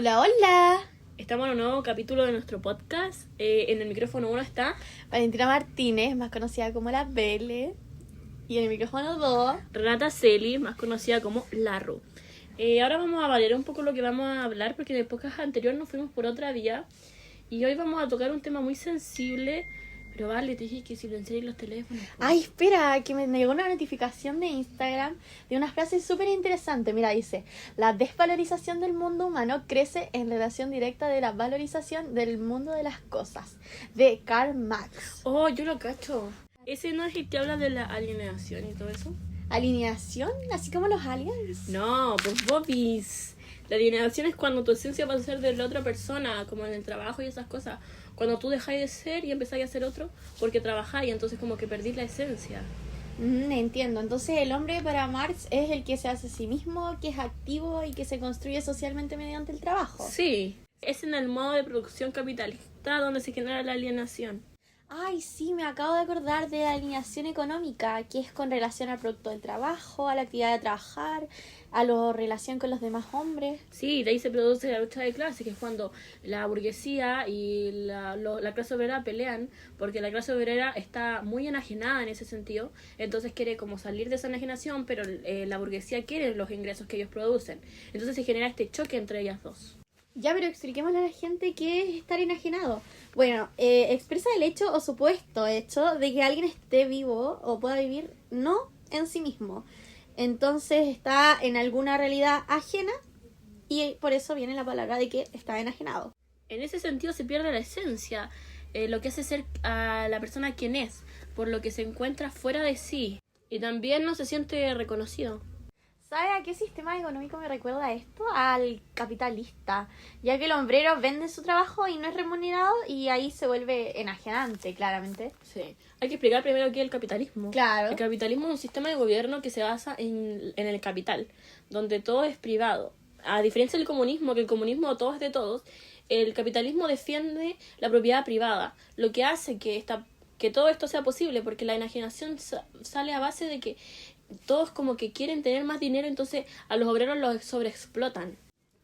Hola, hola. Estamos en un nuevo capítulo de nuestro podcast. En el micrófono 1 está Valentina Martínez, más conocida como la Bele. Y en el micrófono 2, Renata Celi, más conocida como Larru. Ahora vamos a variar un poco lo que vamos a hablar, porque en el podcast anterior nos fuimos por otra vía. Y hoy vamos a tocar un tema muy sensible. Pero vale, te dije que silenciaréis los teléfonos. Ay, espera, que me llegó una notificación de Instagram de una frase súper interesante. Mira, dice: la desvalorización del mundo humano crece en relación directa de la valorización del mundo de las cosas. De Karl Marx. Oh, yo lo cacho. ¿Ese no es el que habla de la alienación y todo eso? ¿Alineación? ¿Así como los aliens? No, pues bobis. La alienación es cuando tu esencia pasa a ser de la otra persona, como en el trabajo y esas cosas. Cuando tú dejáis de ser y empezáis a ser otro porque trabajáis, entonces como que perdís la esencia. Entiendo. Entonces el hombre para Marx es el que se hace a sí mismo, que es activo y que se construye socialmente mediante el trabajo. Sí, es en el modo de producción capitalista donde se genera la alienación. Ay, sí, me acabo de acordar de la alineación económica, que es con relación al producto del trabajo, a la actividad de trabajar, a la relación con los demás hombres. Sí, de ahí se produce la lucha de clases, que es cuando la burguesía y la clase obrera pelean, porque la clase obrera está muy enajenada en ese sentido, entonces quiere como salir de esa enajenación, pero la burguesía quiere los ingresos que ellos producen. Entonces se genera este choque entre ellas dos. Ya, pero expliquémosle a la gente qué es estar enajenado. Bueno, expresa el hecho o supuesto hecho de que alguien esté vivo o pueda vivir no en sí mismo. Entonces está en alguna realidad ajena y por eso viene la palabra de que está enajenado. En ese sentido se pierde la esencia, lo que hace ser a la persona quien es, por lo que se encuentra fuera de sí y también no se siente reconocido. ¿Sabe a qué sistema económico me recuerda esto? Al capitalista, ya que el obrero vende su trabajo y no es remunerado y ahí se vuelve enajenante, claramente. Sí. Hay que explicar primero qué es el capitalismo. Claro. El capitalismo es un sistema de gobierno que se basa en el capital, donde todo es privado. A diferencia del comunismo, que el comunismo todo es de todos, el capitalismo defiende la propiedad privada, lo que hace que todo esto sea posible, porque la enajenación sale a base de que todos como que quieren tener más dinero, entonces a los obreros los sobreexplotan.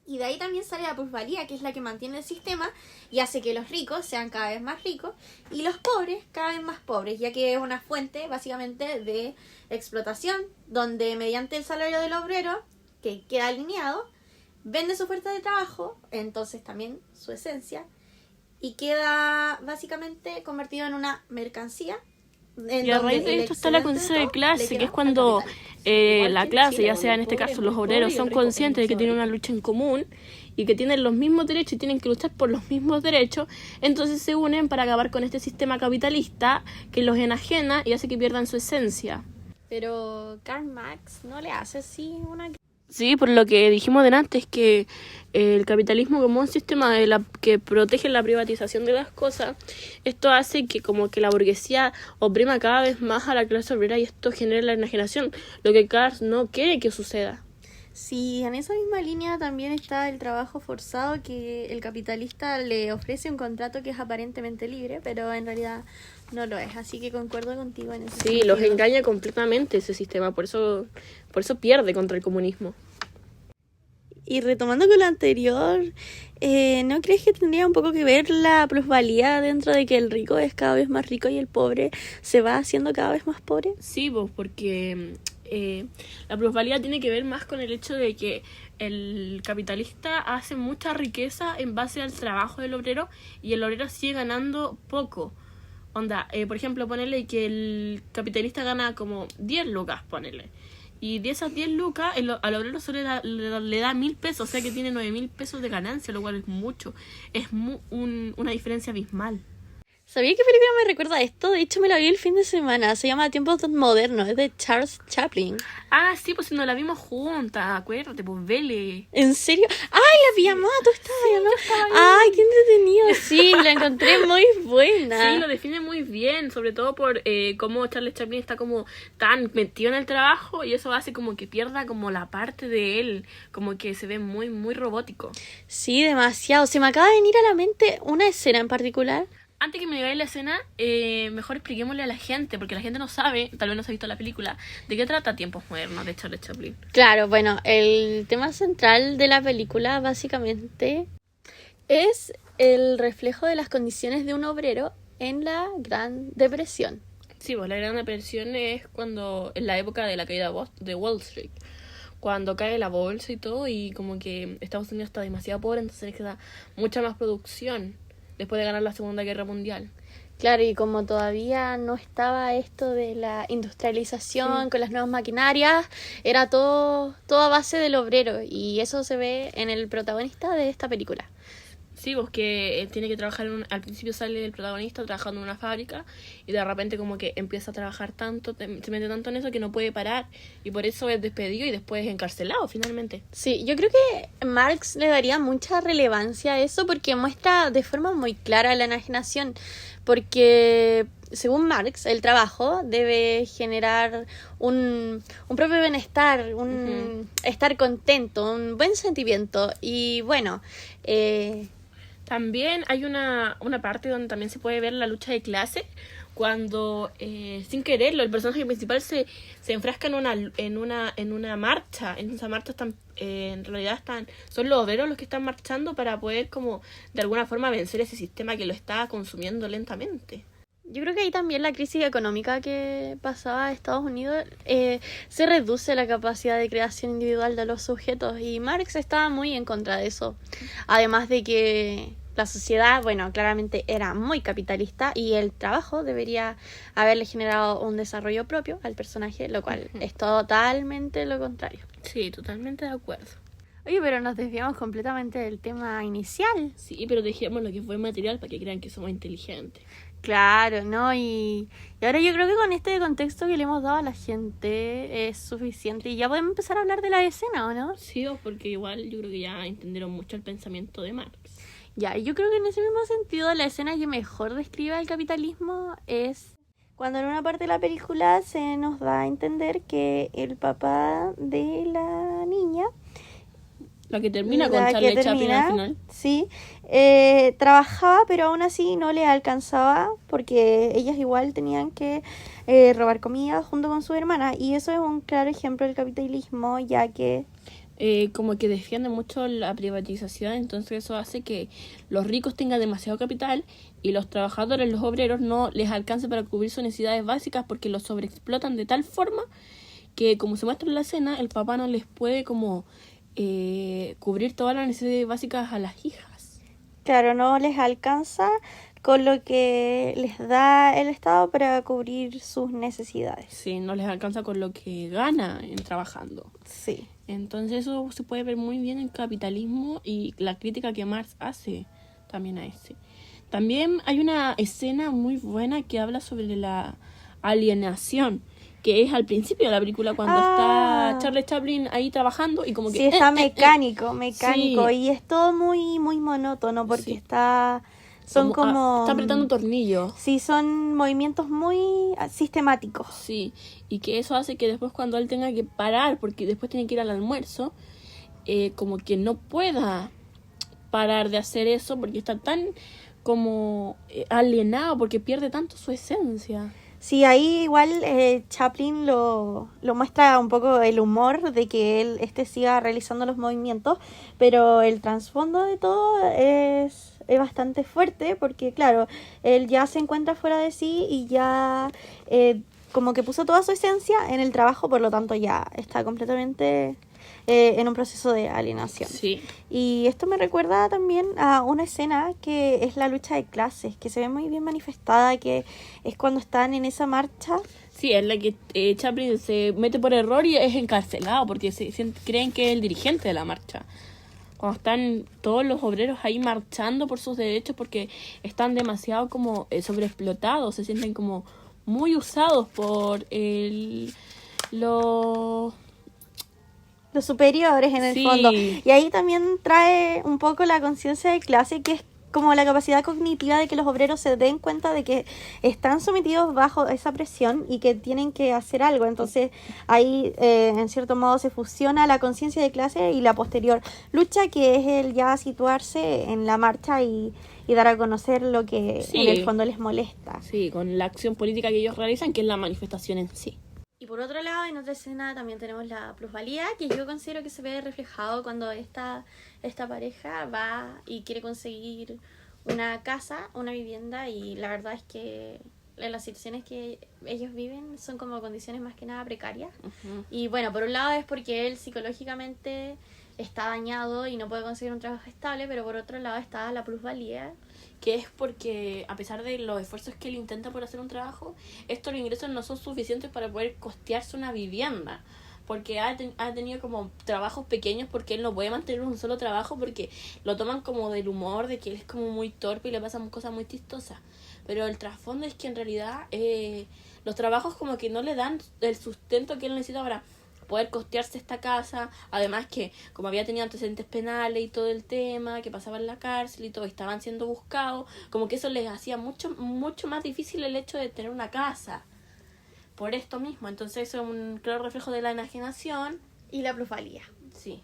Y de ahí también sale la plusvalía, que es la que mantiene el sistema y hace que los ricos sean cada vez más ricos y los pobres cada vez más pobres, ya que es una fuente básicamente de explotación, donde mediante el salario del obrero, que queda alineado, vende su fuerza de trabajo, entonces también su esencia, y queda básicamente convertido en una mercancía. Y a raíz de esto está la conciencia de clase, que es cuando la clase, ya sea en este caso los obreros, son conscientes de que tienen una lucha en común y que tienen los mismos derechos y tienen que luchar por los mismos derechos, entonces se unen para acabar con este sistema capitalista que los enajena y hace que pierdan su esencia. Pero Karl Marx no le hace así una... Sí, por lo que dijimos delante, es que el capitalismo como un sistema que protege la privatización de las cosas, esto hace que como que la burguesía oprima cada vez más a la clase obrera y esto genera la enajenación, lo que Karl no quiere que suceda. Sí, en esa misma línea también está el trabajo forzado, que el capitalista le ofrece un contrato que es aparentemente libre, pero en realidad no lo es, así que concuerdo contigo en ese Sí, sentido. los engaña completamente ese sistema, por eso pierde contra el comunismo. Y retomando con lo anterior, ¿no crees que tendría un poco que ver la plusvalía dentro de que el rico es cada vez más rico y el pobre se va haciendo cada vez más pobre? Sí, pues porque la plusvalía tiene que ver más con el hecho de que el capitalista hace mucha riqueza en base al trabajo del obrero y el obrero sigue ganando poco. Onda, por ejemplo, ponerle que el capitalista gana como 10 lucas, ponerle. Y de esas 10 lucas, al obrero solo le da 1.000 pesos, o sea que tiene 9.000 pesos de ganancia, lo cual es mucho. Es una diferencia abismal. ¿Sabía qué película me recuerda a esto? De hecho, me la vi el fin de semana. Se llama Tiempos Modernos. Es de Charles Chaplin. Ah, sí, pues si nos la vimos juntas, acuérdate, pues vele. ¿En serio? ¡Ay, la pijamada! ¿Tú estabas ahí, no? ¡Ay, qué entretenido! Sí, la encontré muy buena. Sí, lo define muy bien, sobre todo por cómo Charles Chaplin está como tan metido en el trabajo y eso hace como que pierda como la parte de él, como que se ve muy, muy robótico. Sí, demasiado. Se me acaba de venir a la mente una escena en particular. antes que me digáis la escena, mejor expliquémosle a la gente, porque la gente no sabe, tal vez no se ha visto la película, de qué trata Tiempos Modernos de Charlie Chaplin. Claro, bueno, el tema central de la película básicamente es el reflejo de las condiciones de un obrero en la Gran Depresión. Sí, pues la Gran Depresión es cuando, en la época de la caída de Wall Street, cuando cae la bolsa y todo, y como que Estados Unidos está demasiado pobre, entonces les queda mucha más producción después de ganar la Segunda Guerra Mundial. Claro, y como todavía no estaba esto de la industrialización con las nuevas maquinarias, era todo a base del obrero, y eso se ve en el protagonista de esta película. Sí, pues que tiene que trabajar al principio sale el protagonista trabajando en una fábrica y de repente como que empieza a trabajar tanto, se mete tanto en eso que no puede parar y por eso es despedido y después encarcelado finalmente. Sí, yo creo que Marx le daría mucha relevancia a eso porque muestra de forma muy clara la enajenación, porque según Marx el trabajo debe generar un propio bienestar, estar contento, un buen sentimiento y bueno, también hay una parte donde también se puede ver la lucha de clase cuando sin quererlo el personaje principal se enfrasca en una marcha. En esa marcha están en realidad son los obreros los que están marchando para poder como de alguna forma vencer ese sistema que lo está consumiendo lentamente. Yo creo que ahí también la crisis económica que pasaba a Estados Unidos se reduce la capacidad de creación individual de los sujetos y Marx estaba muy en contra de eso. Además de que la sociedad, bueno, claramente era muy capitalista y el trabajo debería haberle generado un desarrollo propio al personaje, lo cual es totalmente lo contrario. Sí, totalmente de acuerdo. Oye, pero nos desviamos completamente del tema inicial. Sí, pero dejemos lo que fue material para que crean que somos inteligentes. Claro, ¿no? Y ahora yo creo que con este contexto que le hemos dado a la gente es suficiente y ya podemos empezar a hablar de la escena, ¿o no? Sí, porque igual yo creo que ya entendieron mucho el pensamiento de Marx. Ya, yo creo que en ese mismo sentido la escena que mejor describe el capitalismo es cuando en una parte de la película se nos da a entender que el papá de la niña, la que termina con Charlie Chaplin al final. Sí, trabajaba, pero aún así no le alcanzaba porque ellas igual tenían que robar comida junto con su hermana. Y eso es un claro ejemplo del capitalismo, ya que como que defiende mucho la privatización, entonces eso hace que los ricos tengan demasiado capital y los trabajadores, los obreros, no les alcance para cubrir sus necesidades básicas porque los sobreexplotan de tal forma que, como se muestra en la escena, el papá no les puede como cubrir todas las necesidades básicas a las hijas. Claro, no les alcanza con lo que les da el Estado para cubrir sus necesidades. Sí, no les alcanza con lo que gana en trabajando. Sí. Entonces eso se puede ver muy bien en capitalismo y la crítica que Marx hace también a ese. También hay una escena muy buena que habla sobre la alienación, que es al principio de la película cuando está Charlie Chaplin ahí trabajando y como que... Sí, está mecánico, sí. Y es todo muy, muy monótono porque sí. está Está apretando un tornillo. Sí, son movimientos muy sistemáticos. Sí, y que eso hace que después cuando él tenga que parar, porque después tiene que ir al almuerzo, como que no pueda parar de hacer eso porque está tan como alienado, porque pierde tanto su esencia. Sí, ahí igual Chaplin lo muestra un poco el humor de que él siga realizando los movimientos, pero el trasfondo de todo es bastante fuerte porque, claro, él ya se encuentra fuera de sí y ya como que puso toda su esencia en el trabajo, por lo tanto ya está completamente en un proceso de alienación. Sí. Y esto me recuerda también a una escena que es la lucha de clases, que se ve muy bien manifestada, que es cuando están en esa marcha. Sí, es la que Chaplin se mete por error y es encarcelado porque creen que es el dirigente de la marcha. Cuando están todos los obreros ahí marchando por sus derechos porque están demasiado como sobreexplotados, se sienten como muy usados por los superiores en el fondo. Y ahí también trae un poco la conciencia de clase, que es como la capacidad cognitiva de que los obreros se den cuenta de que están sometidos bajo esa presión y que tienen que hacer algo. Entonces ahí en cierto modo se fusiona la conciencia de clase y la posterior lucha, que es el ya situarse en la marcha y dar a conocer lo que en el fondo les molesta. Sí, con la acción política que ellos realizan, que es la manifestación en sí. Y por otro lado, en otra escena también tenemos la plusvalía, que yo considero que se ve reflejado cuando esta pareja va y quiere conseguir una casa, una vivienda, y la verdad es que en las situaciones que ellos viven son como condiciones más que nada precarias. Uh-huh. Y bueno, por un lado es porque él psicológicamente está dañado y no puede conseguir un trabajo estable, pero por otro lado está la plusvalía, que es porque a pesar de los esfuerzos que él intenta por hacer un trabajo, estos ingresos no son suficientes para poder costearse una vivienda, porque ha tenido como trabajos pequeños, porque él no puede mantener un solo trabajo, porque lo toman como del humor, de que él es como muy torpe y le pasan cosas muy chistosas, pero el trasfondo es que en realidad los trabajos como que no le dan el sustento que él necesita para poder costearse esta casa. Además que como había tenido antecedentes penales y todo el tema, que pasaba en la cárcel y todo, estaban siendo buscados, como que eso les hacía mucho más difícil el hecho de tener una casa por esto mismo. Entonces eso es un claro reflejo de la enajenación y la plusvalía. Sí.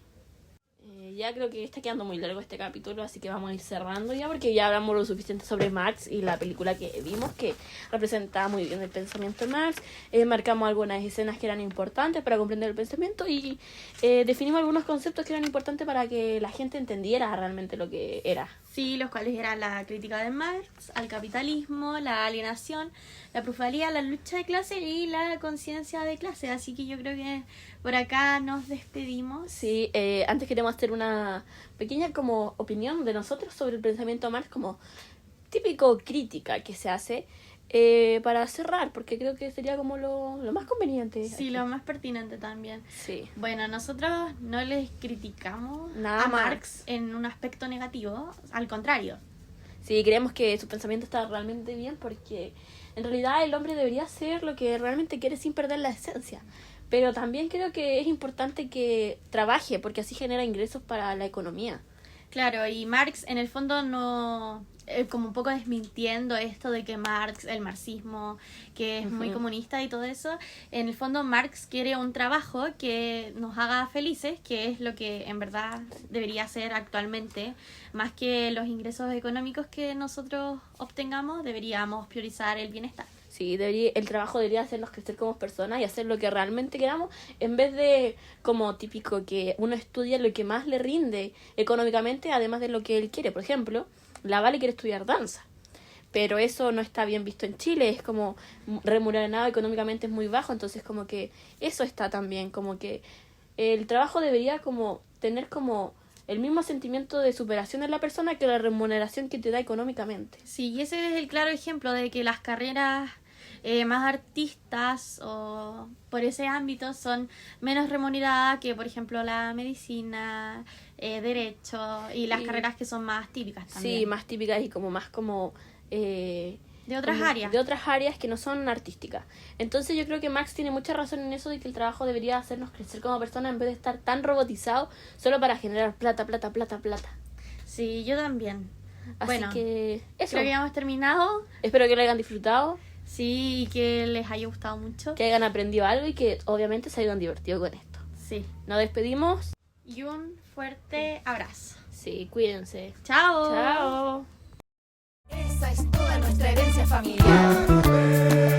Ya creo que está quedando muy largo este capítulo, así que vamos a ir cerrando ya, porque ya hablamos lo suficiente sobre Marx y la película que vimos, que representaba muy bien el pensamiento de Marx. Marcamos algunas escenas que eran importantes para comprender el pensamiento y definimos algunos conceptos que eran importantes para que la gente entendiera realmente lo que era. Sí, los cuales eran la crítica de Marx al capitalismo, la alienación, la plusvalía, la lucha de clase y la conciencia de clase. Así que yo creo que por acá nos despedimos. Sí, antes queremos hacer una pequeña como opinión de nosotros sobre el pensamiento de Marx, como típico crítica que se hace para cerrar, porque creo que sería como lo más conveniente. Sí, aquí. Lo más pertinente también. Sí. Bueno, nosotros no les criticamos nada a Marx en un aspecto negativo, al contrario. Sí, creemos que su pensamiento está realmente bien, porque en realidad el hombre debería hacer lo que realmente quiere sin perder la esencia. Pero también creo que es importante que trabaje, porque así genera ingresos para la economía. Claro, y Marx en el fondo no, como un poco desmintiendo esto de que Marx, el marxismo, que es muy comunista y todo eso, en el fondo Marx quiere un trabajo que nos haga felices, que es lo que en verdad debería ser actualmente, más que los ingresos económicos que nosotros obtengamos, deberíamos priorizar el bienestar. Sí, el trabajo debería hacernos crecer como personas y hacer lo que realmente queramos, en vez de como típico que uno estudia lo que más le rinde económicamente, además de lo que él quiere. Por ejemplo, la Vale quiere estudiar danza, pero eso no está bien visto en Chile, es como remunerado económicamente, es muy bajo, entonces como que eso está también, como que el trabajo debería como tener como el mismo sentimiento de superación en la persona que la remuneración que te da económicamente. Sí, y ese es el claro ejemplo de que las carreras más artistas o por ese ámbito son menos remuneradas que, por ejemplo, la medicina, derecho y las carreras que son más típicas también. Sí, más típicas y como más como... de otras áreas. De otras áreas que no son artísticas. Entonces yo creo que Marx tiene mucha razón en eso de que el trabajo debería hacernos crecer como personas en vez de estar tan robotizado solo para generar plata. Sí, yo también. Así bueno, que eso. Creo que ya hemos terminado. Espero que lo hayan disfrutado. Sí, y que les haya gustado mucho. Que hayan aprendido algo y que obviamente se hayan divertido con esto. Sí. Nos despedimos. Y un fuerte abrazo. Sí, cuídense. Chao. Chao. Esa es toda nuestra herencia familiar.